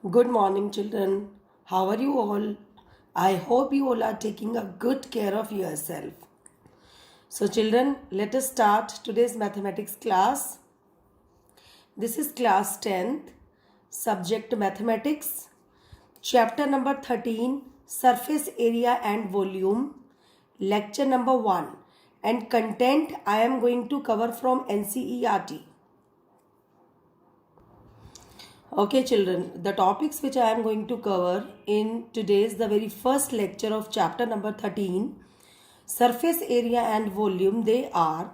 Good morning, children. How are you all? I hope you all are taking a good care of yourself. So, children, let us start today's mathematics class. This is class 10th, subject mathematics, chapter number 13, surface area and volume, lecture number 1. And content I am going to cover from NCERT. Okay, children, the topics which I am going to cover in today's the very first lecture of chapter number 13, surface area and volume, they are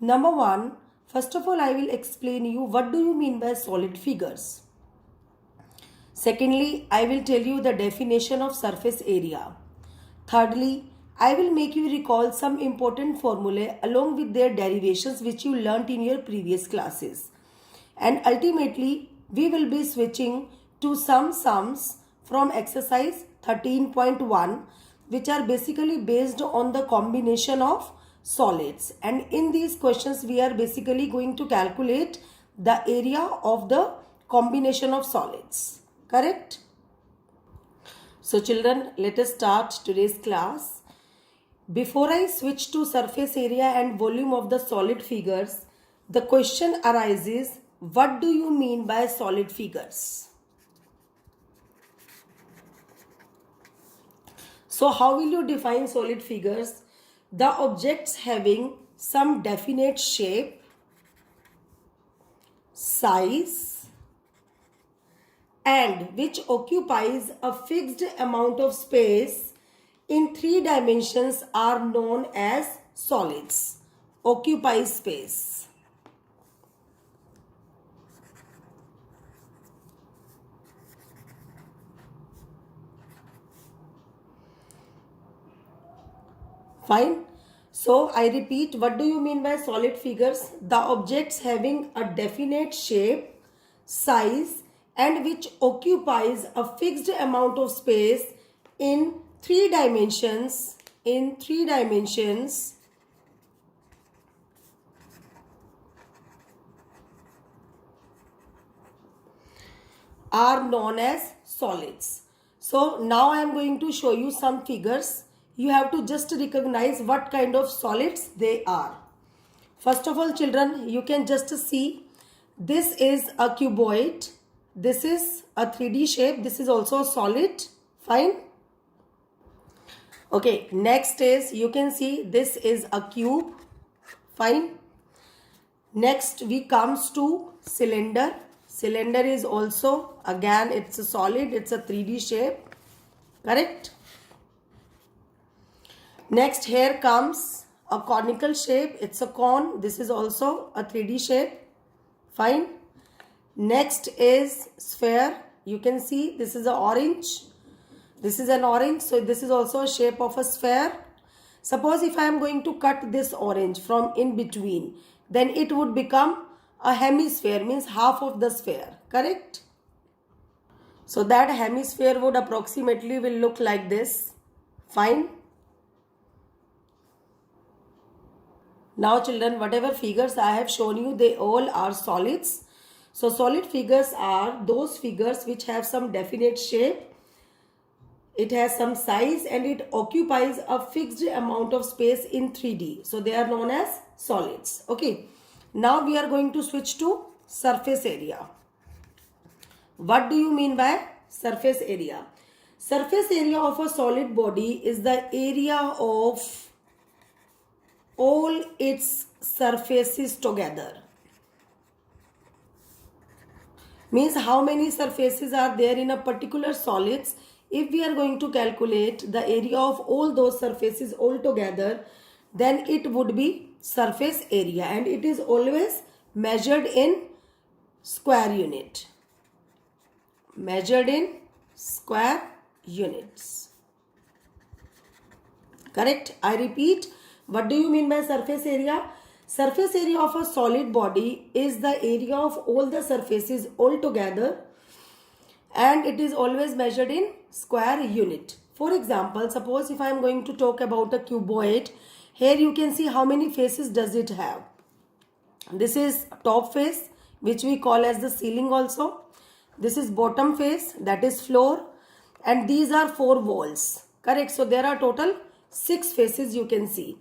number 1. First of all, I will explain you what do you mean by solid figures. Secondly, I will tell you the definition of surface area. Thirdly, I will make you recall some important formulae along with their derivations which you learnt in your previous classes. And ultimately, we will be switching to some sums from exercise 13.1 which are basically based on the combination of solids. And in these questions, we are basically going to calculate the area of the combination of solids. Correct? So children, let us start today's class. Before I switch to surface area and volume of the solid figures, the question arises, what do you mean by solid figures? So how will you define solid figures? The objects having some definite shape, size, and which occupies a fixed amount of space in 3 dimensions are known as solids. Occupy space. Fine. So I repeat, what do you mean by solid figures? The objects having a definite shape, size, and which occupies a fixed amount of space in 3 dimensions. In 3 dimensions are known as solids. So now I am going to show you some figures. You have to just recognize what kind of solids they are. First of all, children, you can just see this is a cuboid. This is a 3D shape. This is also a solid. Fine. Okay, next is you can see this is a cube. Fine. Next we comes to cylinder. Cylinder is also, again, it's a solid. It's a 3D shape. Correct? Next, here comes a conical shape. It's a cone. This is also a 3D shape. Fine. Next is sphere. You can see this is an orange. This is an orange. So this is also a shape of a sphere. Suppose if I am going to cut this orange from in between, then it would become a hemisphere, means half of the sphere. Correct? So that hemisphere would approximately will look like this. Fine. Now children, whatever figures I have shown you, they all are solids. So solid figures are those figures which have some definite shape. It has some size and it occupies a fixed amount of space in 3D. So they are known as solids. Okay. Now we are going to switch to surface area. What do you mean by surface area? Surface area of a solid body is the area of all its surfaces together. Means how many surfaces are there in a particular solids. If we are going to calculate the area of all those surfaces all together, then it would be surface area, and it is always measured in square unit. Measured in square units. Correct? I repeat. What do you mean by surface area? Surface area of a solid body is the area of all the surfaces all together, and it is always measured in square unit. For example, suppose if I am going to talk about a cuboid, here you can see how many faces does it have. This is top face, which we call as the ceiling also. This is bottom face, that is floor, and these are 4 walls. Correct? So there are total 6 faces you can see.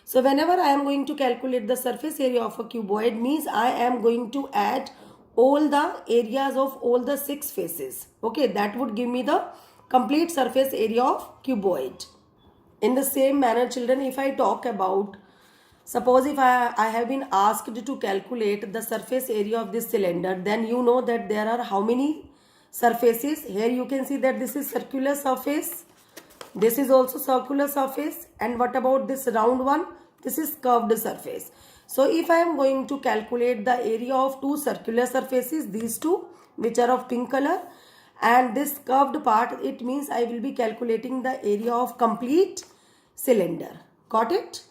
So whenever I am going to calculate the surface area of a cuboid, means I am going to add all the areas of all the 6 faces. Okay, that would give me the complete surface area of cuboid. In the same manner, children, if I talk about, suppose if I have been asked to calculate the surface area of this cylinder, then you know that there are how many surfaces. Here you can see that this is circular surface. This is also circular surface. And what about this round one? This is curved surface. So if I am going to calculate the area of 2 circular surfaces, these two which are of pink color, and this curved part, it means I will be calculating the area of complete cylinder. Got it?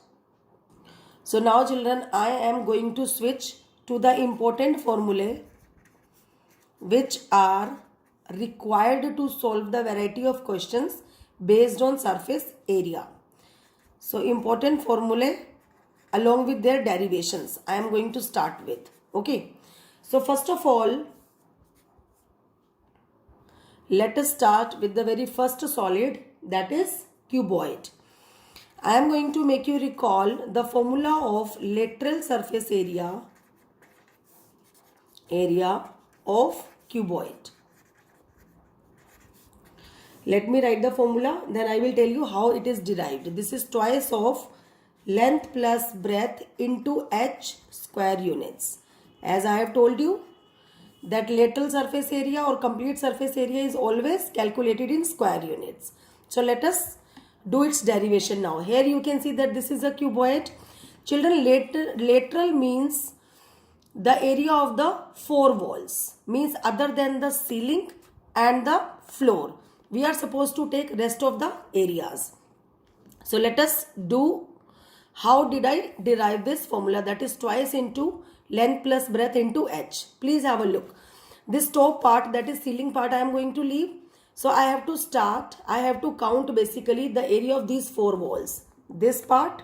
So now children, I am going to switch to the important formulae which are required to solve the variety of questions based on surface area. So important formulae along with their derivations I am going to start with. Okay. So first of all, let us start with the very first solid, that is cuboid. I am going to make you recall the formula of lateral surface area of cuboid. Let me write the formula, then I will tell you how it is derived. This is twice of length plus breadth into h square units. As I have told you that lateral surface area or complete surface area is always calculated in square units. So let us do its derivation now. Here you can see that this is a cuboid. Children, lateral means the area of the 4 walls, means other than the ceiling and the floor. We are supposed to take rest of the areas. So let us do, how did I derive this formula, that is twice into length plus breadth into h. Please have a look. This top part, that is ceiling part, I am going to leave. So I have to count basically the area of these 4 walls. This part,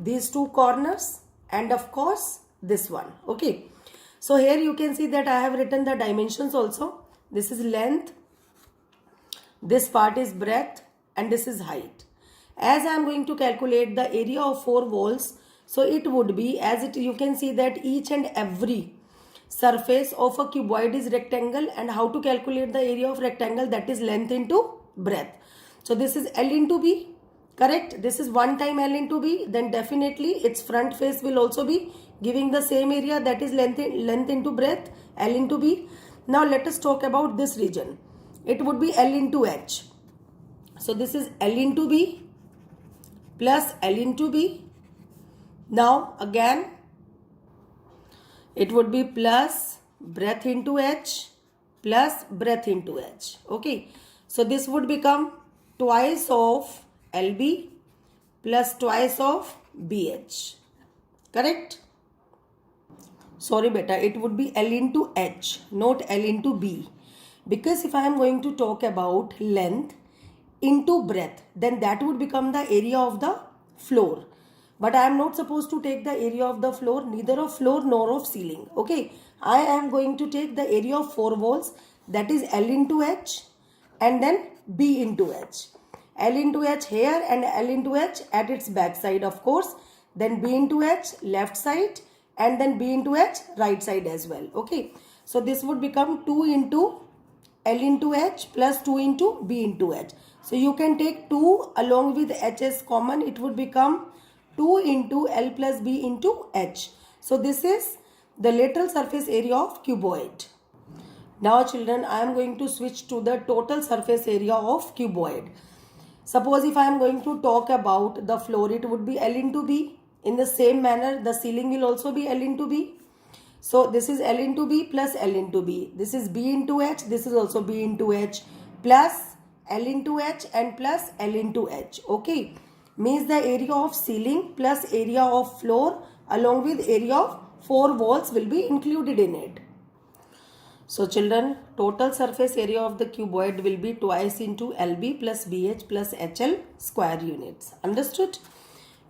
these 2 corners, and of course this one. Okay. So here you can see that I have written the dimensions also. This is length, this part is breadth, and this is height. As I am going to calculate the area of 4 walls, so it would be, you can see that each and every surface of a cuboid is rectangle, and how to calculate the area of rectangle, that is length into breadth. So this is L into B, correct? This is 1 time L into B, then definitely its front face will also be giving the same area, that is length into breadth, L into B. Now let us talk about this region. It would be L into H. So this is L into B plus L into B. Now again it would be plus breadth into H plus breadth into H. Okay. So this would become twice of LB plus twice of BH. Correct? Sorry beta, it would be L into H, not L into B. Because if I am going to talk about length into breadth, then that would become the area of the floor. But I am not supposed to take the area of the floor, neither of floor nor of ceiling. Okay, I am going to take the area of 4 walls, that is L into H and then B into H. L into H here and L into H at its back side, of course. Then B into H left side and then B into H right side as well. Okay, so this would become 2 into L into H plus 2 into B into H. So you can take 2 along with H as common. It would become 2 into L plus B into H. So this is the lateral surface area of cuboid. Now children, I am going to switch to the total surface area of cuboid. Suppose if I am going to talk about the floor, it would be L into B. In the same manner, the ceiling will also be L into B. So this is L into B plus L into B. This is B into H. This is also B into H plus L into H and plus L into H. Okay. Means the area of ceiling plus area of floor along with area of 4 walls will be included in it. So children, total surface area of the cuboid will be twice into LB plus BH plus HL square units. Understood?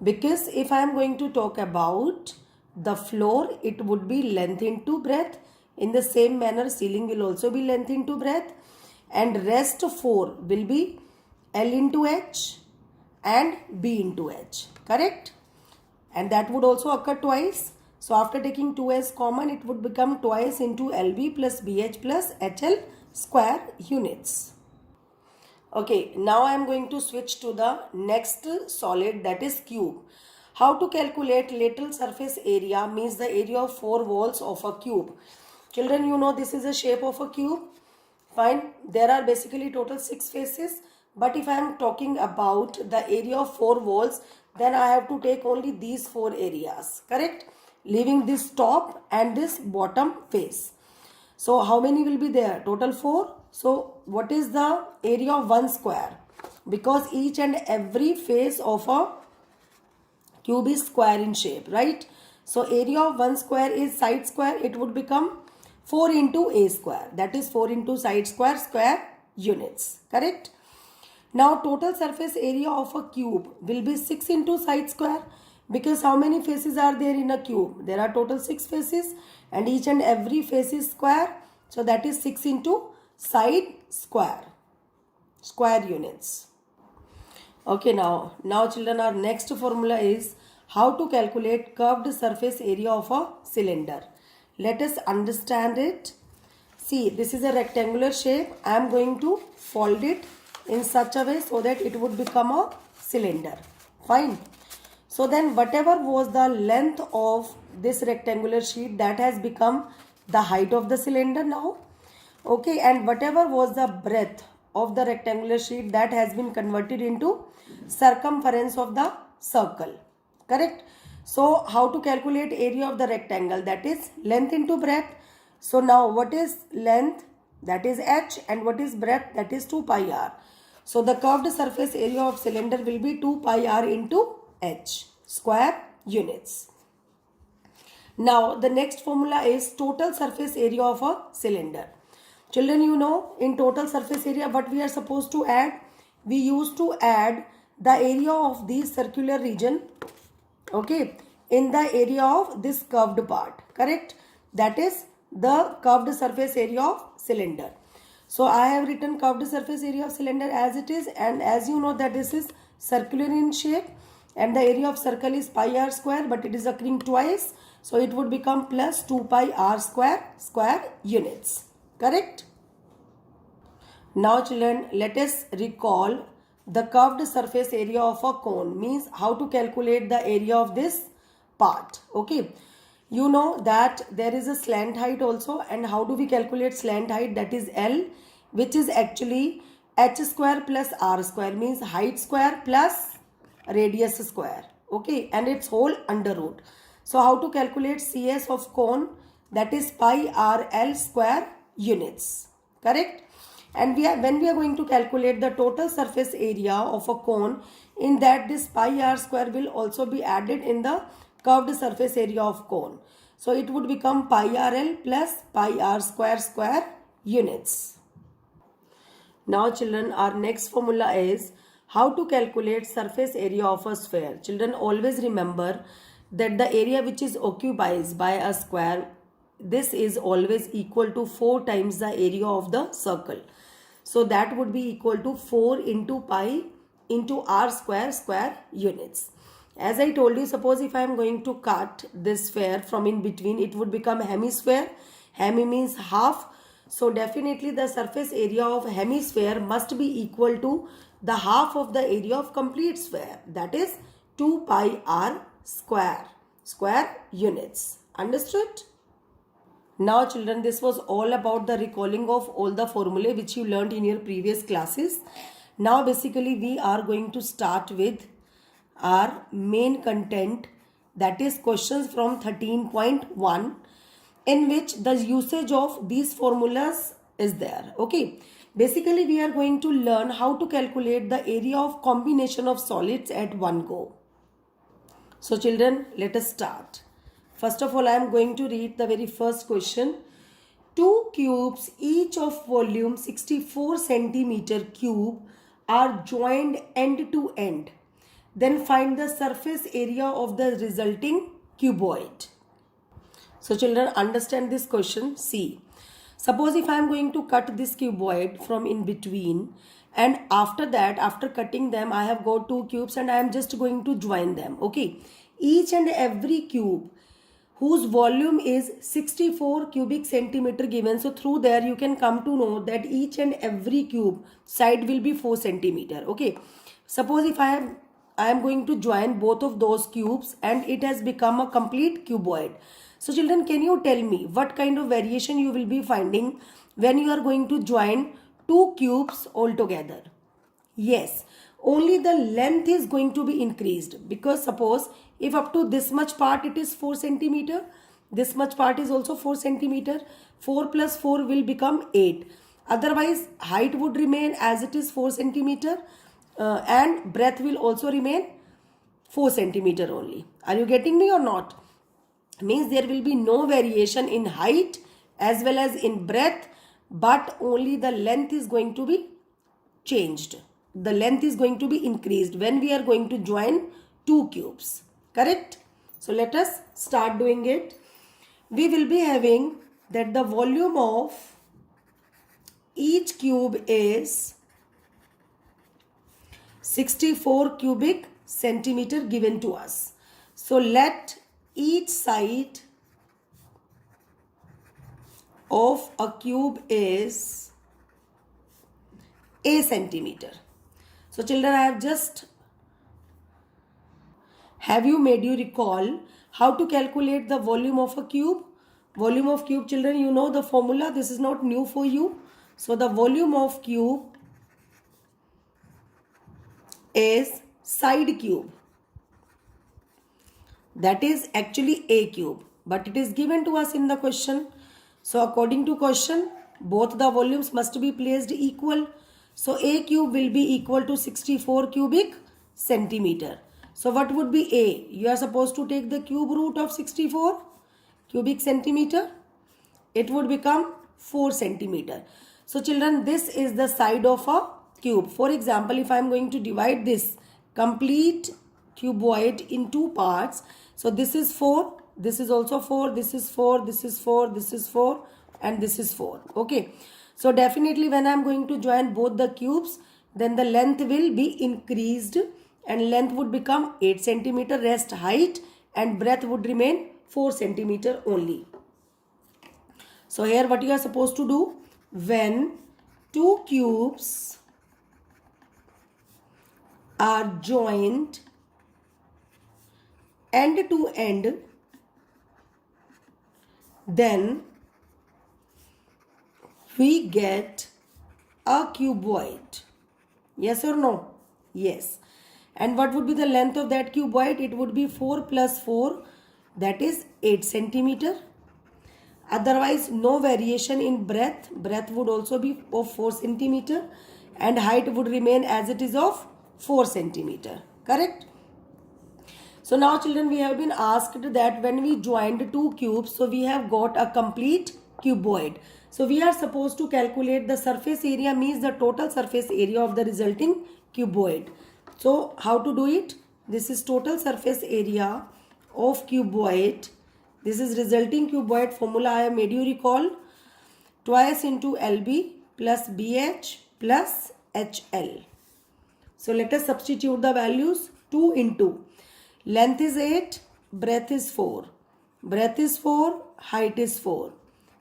Because if I am going to talk about the floor, it would be length into breadth. In the same manner, ceiling will also be length into breadth, and rest 4 will be L into H and B into H, correct? And that would also occur twice. So after taking 2s common, it would become twice into LB plus BH plus HL square units. Okay, now I am going to switch to the next solid, that is cube. How to calculate lateral surface area means the area of 4 walls of a cube. Children, you know this is the shape of a cube. Fine, there are basically total 6 faces. But if I am talking about the area of 4 walls, then I have to take only these 4 areas, correct? Leaving this top and this bottom face. So how many will be there? Total 4. So what is the area of 1 square? Because each and every face of a cube is square in shape, right? So area of 1 square is side square. It would become 4 into a square. That is 4 into side square, square units, correct? Now total surface area of a cube will be 6 into side square, because how many faces are there in a cube? There are total 6 faces and each and every face is square. So that is 6 into side square, square units. Okay, now children, our next formula is how to calculate curved surface area of a cylinder. Let us understand it. See, this is a rectangular shape. I am going to fold it in such a way so that it would become a cylinder. Fine. So then whatever was the length of this rectangular sheet, that has become the height of the cylinder now. Okay, and whatever was the breadth of the rectangular sheet, that has been converted into circumference of the circle, correct? So how to calculate area of the rectangle? That is length into breadth. So now what is length? That is h, and what is breadth? That is 2 pi r. So the curved surface area of cylinder will be 2 pi r into h, square units. Now the next formula is total surface area of a cylinder. Children, you know in total surface area what we are supposed to add? We used to add the area of the circular region, okay, in the area of this curved part, correct? That is the curved surface area of cylinder. So I have written curved surface area of cylinder as it is, and as you know that this is circular in shape and the area of circle is pi r square, but it is occurring twice. So it would become plus 2 pi r square, square units, correct? Now children, let us recall the curved surface area of a cone, means how to calculate the area of this part, okay? You know that there is a slant height also, and how do we calculate slant height? That is L, which is actually h square plus r square, means height square plus radius square, okay, and its whole under root. So how to calculate CS of cone? That is pi r L square units, correct? And when we are going to calculate the total surface area of a cone, in that this pi r square will also be added in the curved surface area of cone. So it would become pi rl plus pi r square, square units. Now children, our next formula is how to calculate surface area of a sphere. Children, always remember that the area which is occupied by a square, this is always equal to 4 times the area of the circle. So that would be equal to 4 into pi into r square, square units. As I told you, suppose if I am going to cut this sphere from in between, it would become hemisphere. Hemi means half. So definitely the surface area of hemisphere must be equal to the half of the area of complete sphere. That is 2 pi r square, square units. Understood? Now children, this was all about the recalling of all the formulae which you learned in your previous classes. Now basically we are going to start with our main content, that is questions from 13.1, in which the usage of these formulas is there. Okay, basically we are going to learn how to calculate the area of combination of solids at one go. So children, let us start. First of all, I am going to read the very first question. Two cubes, each of volume 64 centimeter cube, are joined end to end. Then find the surface area of the resulting cuboid. So children, understand this question. See, suppose if I am going to cut this cuboid from in between, and after that, after cutting them, I have got two cubes and I am just going to join them. Okay, each and every cube whose volume is 64 cubic centimeter given. So through there you can come to know that each and every cube side will be 4 centimeter. Okay, suppose if I am going to join both of those cubes and it has become a complete cuboid. So children, can you tell me what kind of variation you will be finding when you are going to join two cubes all together? Yes, only the length is going to be increased, because suppose if up to this much part it is 4 centimeter, this much part is also 4 centimeter, 4 plus 4 will become 8. Otherwise, height would remain as it is 4 centimeter and breadth will also remain 4 centimeter only. Are you getting me or not? Means there will be no variation in height as well as in breadth, but only the length is going to be changed. The length is going to be increased when we are going to join two cubes. Correct? So let us start doing it. We will be having that the volume of each cube is 64 cubic centimeter given to us. So let each side of a cube is a centimeter. So children, have you made you recall how to calculate the volume of a cube? Volume of cube, children, you know the formula. This is not new for you. So the volume of cube is side cube. That is actually a cube, but it is given to us in the question. So according to question, both the volumes must be placed equal. So a cube will be equal to 64 cubic centimeter. So what would be a? You are supposed to take the cube root of 64 cubic centimeter. It would become 4 centimeter. So children, this is the side of a cube. For example, if I am going to divide this complete cuboid in two parts. So this is 4, this is also 4, this is 4, this is 4, this is 4 and this is 4. Okay. So definitely when I am going to join both the cubes, then the length will be increased and length would become 8 centimeter, rest height and breadth would remain 4 centimeter only. So here what you are supposed to do, when two cubes are joined end to end, then we get a cuboid. Yes or no? Yes. And what would be the length of that cuboid? It would be 4 plus 4, that is 8 centimeter. Otherwise, no variation in breadth. Breadth would also be of 4 centimeter and height would remain as it is of 4 centimeter. Correct? So now children, we have been asked that when we joined two cubes, so we have got a complete cuboid. So we are supposed to calculate the surface area, means the total surface area of the resulting cuboid. So how to do it? This is total surface area of cuboid. This is resulting cuboid formula. I have made you recall, twice into LB plus BH plus HL. So let us substitute the values. 2 into length is 8, breadth is 4. Breadth is 4, height is 4.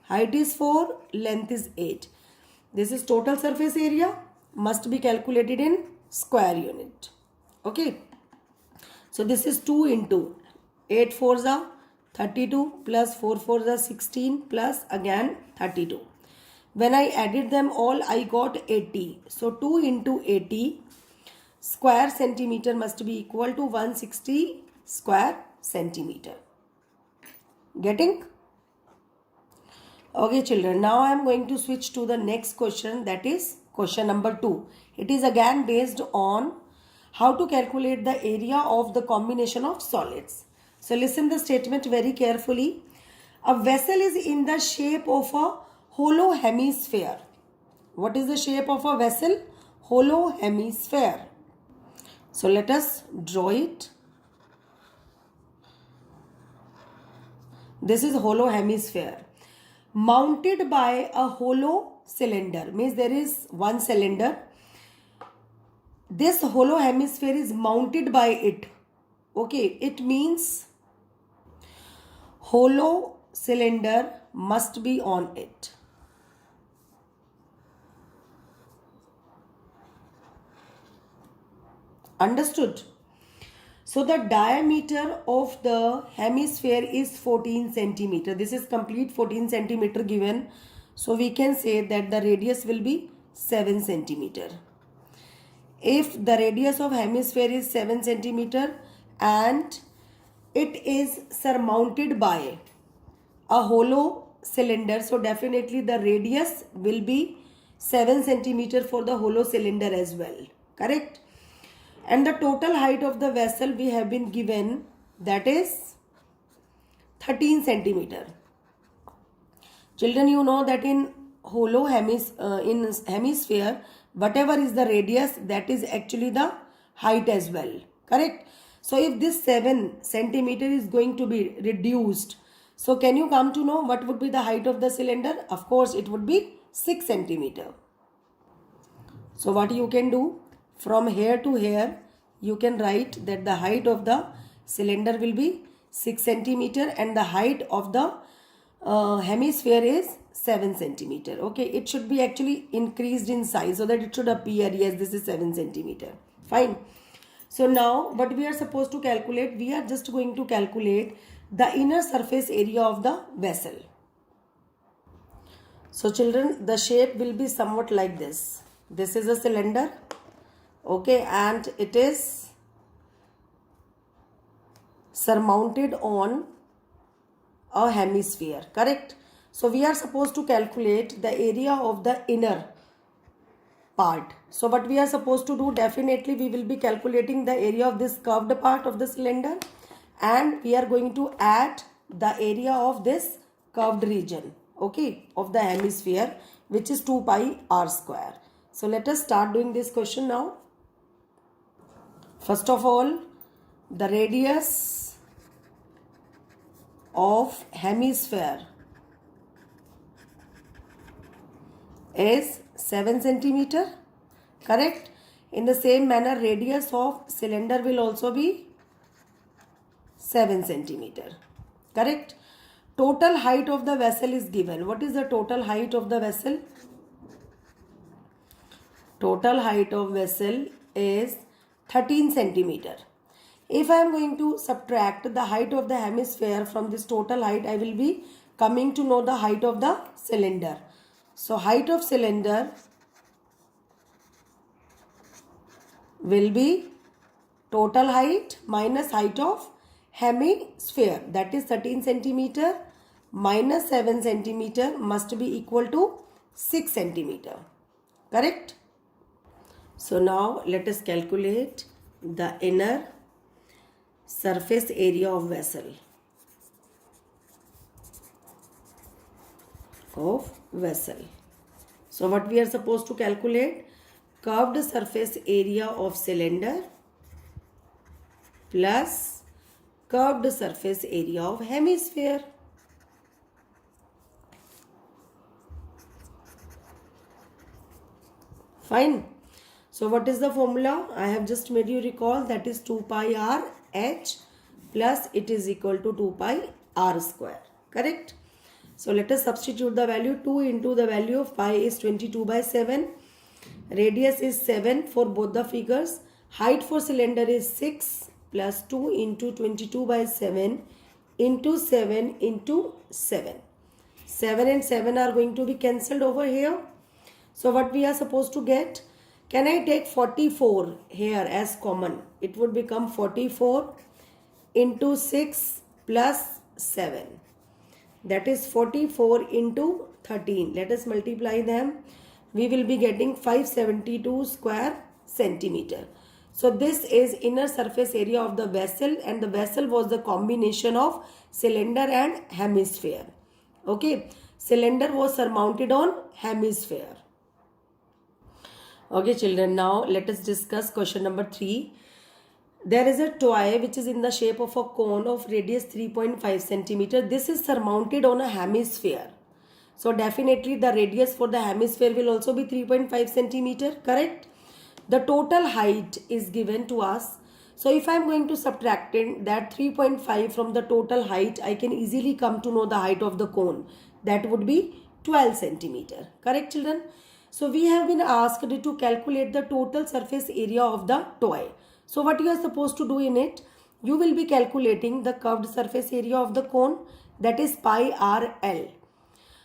Height is 4, length is 8. This is total surface area, must be calculated in square unit. Okay. So this is 2 into 8 4s are 32 plus 4 4s are 16 plus again 32. When I added them all, I got 80. So 2 into 80 square centimeter must be equal to 160 square centimeter. Getting? Okay children, now I am going to switch to the next question, that is question number 2. It is again based on how to calculate the area of the combination of solids. So listen the statement very carefully. A vessel is in the shape of a hollow hemisphere. What is the shape of a vessel? Hollow hemisphere. So let us draw it. This is hollow hemisphere. Mounted by a hollow cylinder means there is one cylinder. This hollow hemisphere is mounted by it. Okay, it means hollow cylinder must be on it. Understood? So the diameter of the hemisphere is 14 centimeter. This is complete 14 centimeter given. So we can say that the radius will be 7 centimeter. If the radius of hemisphere is 7 centimeter and it is surmounted by a hollow cylinder, so definitely the radius will be 7 centimeter for the hollow cylinder as well. Correct? And the total height of the vessel we have been given, that is 13 centimeter. Children, you know that in hollow hemisphere, whatever is the radius, that is actually the height as well. Correct? So if this 7 centimeter is going to be reduced, so can you come to know what would be the height of the cylinder? Of course, it would be 6 centimeter. So what you can do? From here to here, you can write that the height of the cylinder will be 6 centimeter and the height of the hemisphere is 7 centimeter. Okay, it should be actually increased in size so that it should appear, yes, this is 7 centimeter. Fine. So now what we are supposed to calculate, we are just going to calculate the inner surface area of the vessel. So children, the shape will be somewhat like this. This is a cylinder. Okay, and it is surmounted on a hemisphere. Correct? So we are supposed to calculate the area of the inner part. So what we are supposed to do, definitely we will be calculating the area of this curved part of the cylinder and we are going to add the area of this curved region, okay, of the hemisphere, which is 2 pi r square. So let us start doing this question now. First of all, the radius of hemisphere is 7 centimeter. Correct? In the same manner, radius of cylinder will also be 7 centimeter. Correct? Total height of the vessel is given. What is the total height of the vessel? Total height of vessel is 13 centimeter. If I am going to subtract the height of the hemisphere from this total height, I will be coming to know the height of the cylinder. So height of cylinder will be total height minus height of hemisphere, that is 13 centimeter minus 7 centimeter must be equal to 6 centimeter. Correct? So now let us calculate the inner surface area of vessel. So what we are supposed to calculate? Curved surface area of cylinder plus curved surface area of hemisphere. Fine. So what is the formula? I have just made you recall, that is 2 pi r h plus it is equal to 2 pi r square. Correct? So let us substitute the value. 2 into the value of pi is 22 by 7. Radius is 7 for both the figures. Height for cylinder is 6 plus 2 into 22 by 7 into 7 into 7. 7 and 7 are going to be cancelled over here. So what we are supposed to get? Can I take 44 here as common? It would become 44 into 6 plus 7. That is 44 into 13. Let us multiply them. We will be getting 572 square centimeter. So this is inner surface area of the vessel, and the vessel was the combination of cylinder and hemisphere. Okay. Cylinder was surmounted on hemisphere. Okay children, now let us discuss question number 3. There is a toy which is in the shape of a cone of radius 3.5 centimeter. This is surmounted on a hemisphere. So definitely the radius for the hemisphere will also be 3.5 centimeter, correct? The total height is given to us. So if I am going to subtract that 3.5 from the total height, I can easily come to know the height of the cone. That would be 12 centimeter. Correct, children? So we have been asked to calculate the total surface area of the toy. So what you are supposed to do in it? You will be calculating the curved surface area of the cone, that is pi r L.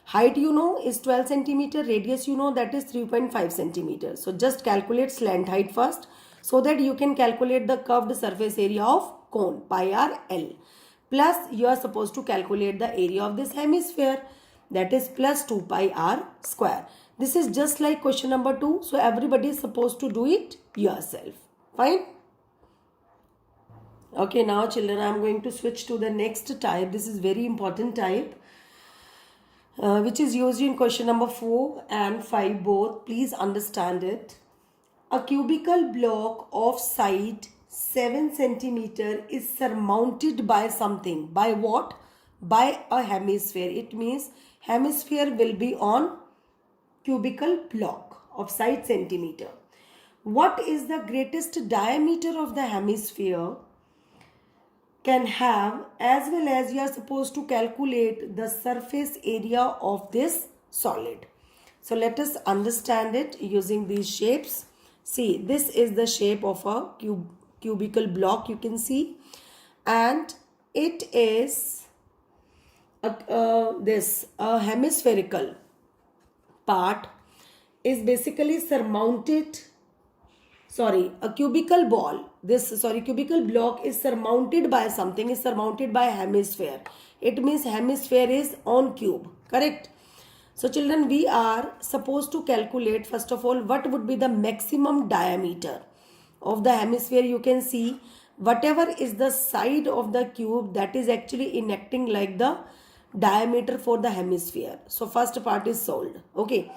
Height you know is 12 centimeter, radius you know that is 3.5 centimeter. So just calculate slant height first so that you can calculate the curved surface area of cone pi r L. Plus you are supposed to calculate the area of this hemisphere, that is plus 2 pi r square. This is just like question number 2. So everybody is supposed to do it yourself. Fine. Okay, now children, I am going to switch to the next type. This is very important type. Which is used in question number 4 and 5 both. Please understand it. A cubical block of side 7 centimeter is surmounted by something. By what? By a hemisphere. It means hemisphere will be on cubical block of side centimeter. What is the greatest diameter of the hemisphere can have, as well as you are supposed to calculate the surface area of this solid. So let us understand it using these shapes. See, this is the shape of a cubical block, you can see, and it is a hemispherical part is basically surmounted. A cubical cubical block is surmounted by something, is surmounted by a hemisphere. It means hemisphere is on cube, correct? So children, we are supposed to calculate first of all what would be the maximum diameter of the hemisphere. You can see whatever is the side of the cube, that is actually enacting like the diameter for the hemisphere. So first part is solved. Okay.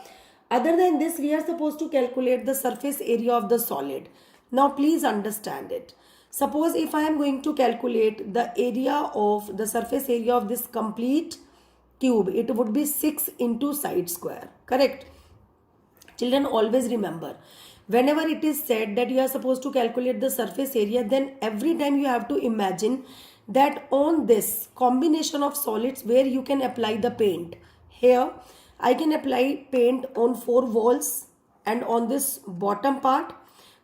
Other than this, we are supposed to calculate the surface area of the solid. Now please understand it. Suppose if I am going to calculate the area of the surface area of this complete cube, it would be 6 into side square. Correct? Children, always remember, whenever it is said that you are supposed to calculate the surface area, then every time you have to imagine that on this combination of solids where you can apply the paint. Here I can apply paint on 4 walls and on this bottom part,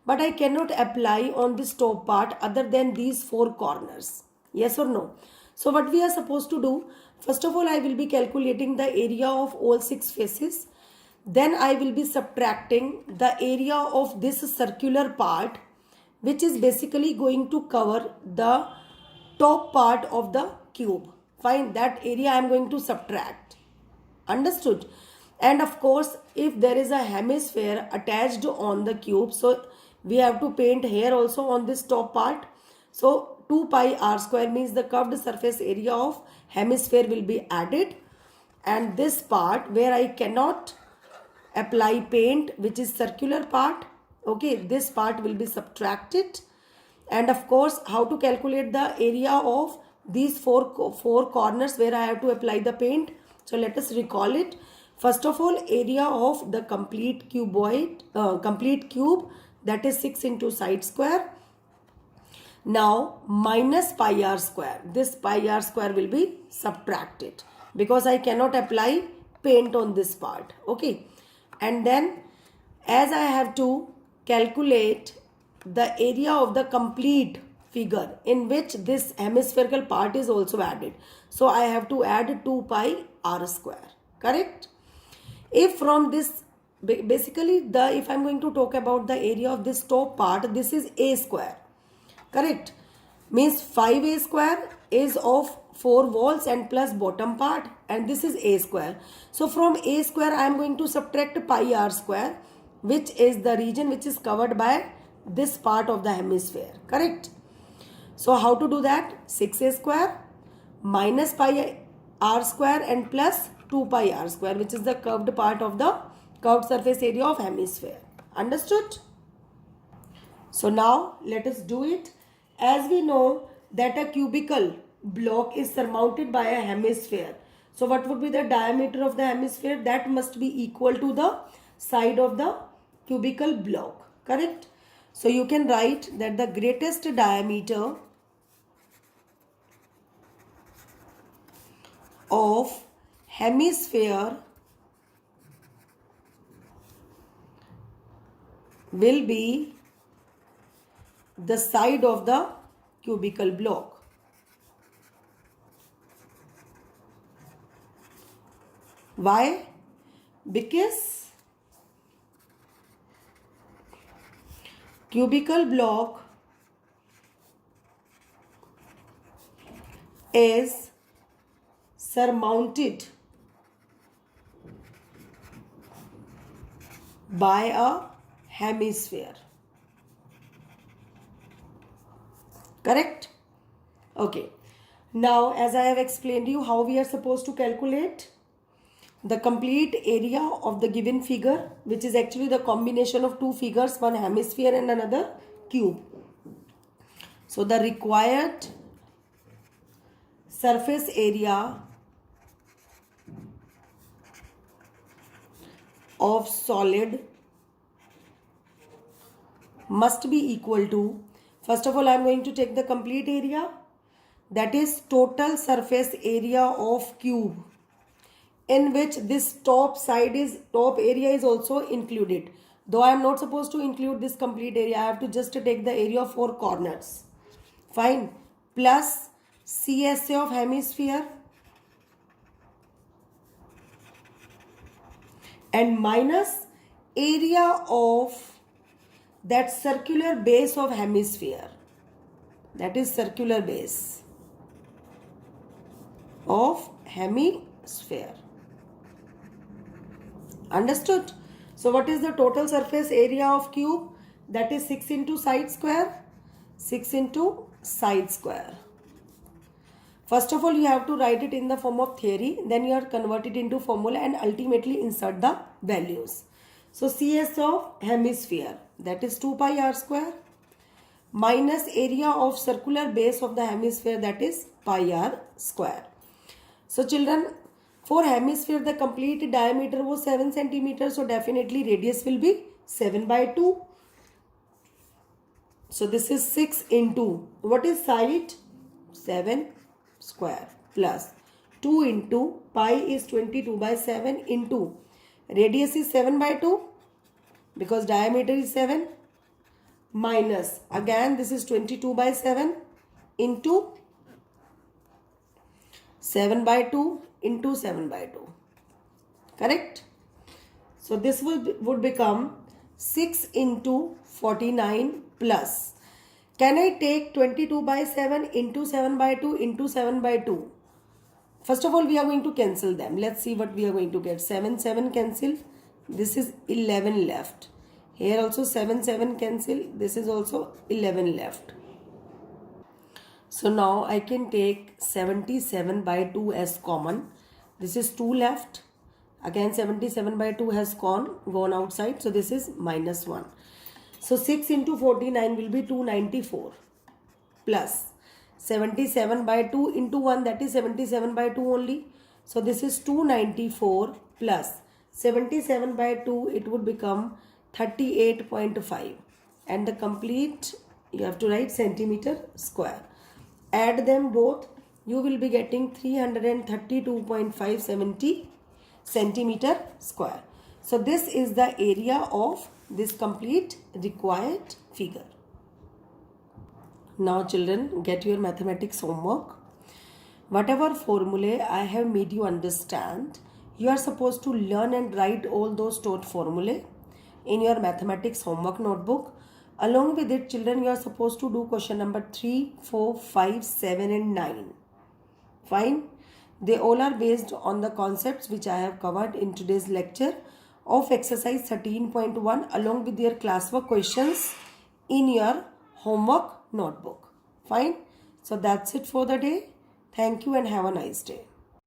but I cannot apply on this top part other than these 4 corners. Yes or no? So what we are supposed to do, first of all, I will be calculating the area of all 6 faces. Then I will be subtracting the area of this circular part, which is basically going to cover the top part of the cube. Fine, that area I am going to subtract. Understood? And of course, if there is a hemisphere attached on the cube, so we have to paint here also on this top part. So 2 pi r square means the curved surface area of hemisphere will be added, and this part where I cannot apply paint, which is circular part, okay, this part will be subtracted. And of course, how to calculate the area of these four corners where I have to apply the paint. So let us recall it. First of all, area of the complete cube, that is 6 into side square. Now minus pi r square. This pi r square will be subtracted because I cannot apply paint on this part. Okay. And then as I have to calculate the area of the complete figure in which this hemispherical part is also added. So I have to add 2 pi r square. Correct? If from this, basically if I am going to talk about the area of this top part, this is a square. Correct? Means 5a square is of 4 walls and plus bottom part, and this is a square. So from a square I am going to subtract pi r square, which is the region which is covered by this part of the hemisphere. Correct? So how to do that? 6a square minus pi r square and plus 2 pi r square, which is the curved part of the curved surface area of hemisphere. Understood? So now let us do it. As we know that a cubical block is surmounted by a hemisphere. So what would be the diameter of the hemisphere? That must be equal to the side of the cubical block. Correct? So you can write that the greatest diameter of hemisphere will be the side of the cubical block. Why? Because cubical block is surmounted by a hemisphere. Correct? Okay. Now, as I have explained you how we are supposed to calculate the complete area of the given figure, which is actually the combination of two figures, one hemisphere and another cube. So the required surface area of solid must be equal to, first of all I am going to take the complete area, that is total surface area of cube, in which this top area is also included. Though I am not supposed to include this complete area, I have to just take the area of four corners. Fine. Plus CSA of hemisphere and minus area of that circular base of hemisphere. That is circular base of hemisphere. Understood? So what is the total surface area of cube? That is 6 into side square. 6 into side square. First of all, you have to write it in the form of theory. Then you have to convert it into formula and ultimately insert the values. So CS of hemisphere, that is 2 pi r square, minus area of circular base of the hemisphere, that is pi r square. So children, for hemisphere the complete diameter was 7 centimeters. So definitely radius will be 7 by 2. So this is 6 into, what is side? 7 square plus 2 into pi is 22 by 7 into radius is 7 by 2 because diameter is 7 minus, again this is 22 by 7 into 7 by 2 into 7 by 2. Correct? So this would become 6 into 49 plus. Can I take 22 by 7 into 7 by 2 into 7 by 2? First of all, we are going to cancel them. Let's see what we are going to get. 7, 7 cancel. This is 11 left. Here also 7, 7 cancel. This is also 11 left. So now I can take 77 by 2 as common. This is 2 left. Again 77 by 2 has gone outside. So this is minus 1. So 6 into 49 will be 294 plus 77 by 2 into 1, that is 77 by 2 only. So this is 294 plus 77 by 2, it would become 38.5 and the complete you have to write centimeter square. Add them both, you will be getting 332.570 centimeter square. So this is the area of this complete required figure. Now children, get your mathematics homework. Whatever formulae I have made you understand, you are supposed to learn and write all those taught formulae in your mathematics homework notebook. Along with it, children, you are supposed to do question number 3, 4, 5, 7 and 9. Fine? They all are based on the concepts which I have covered in today's lecture of exercise 13.1 along with your classwork questions in your homework notebook. Fine? So that's it for the day. Thank you and have a nice day.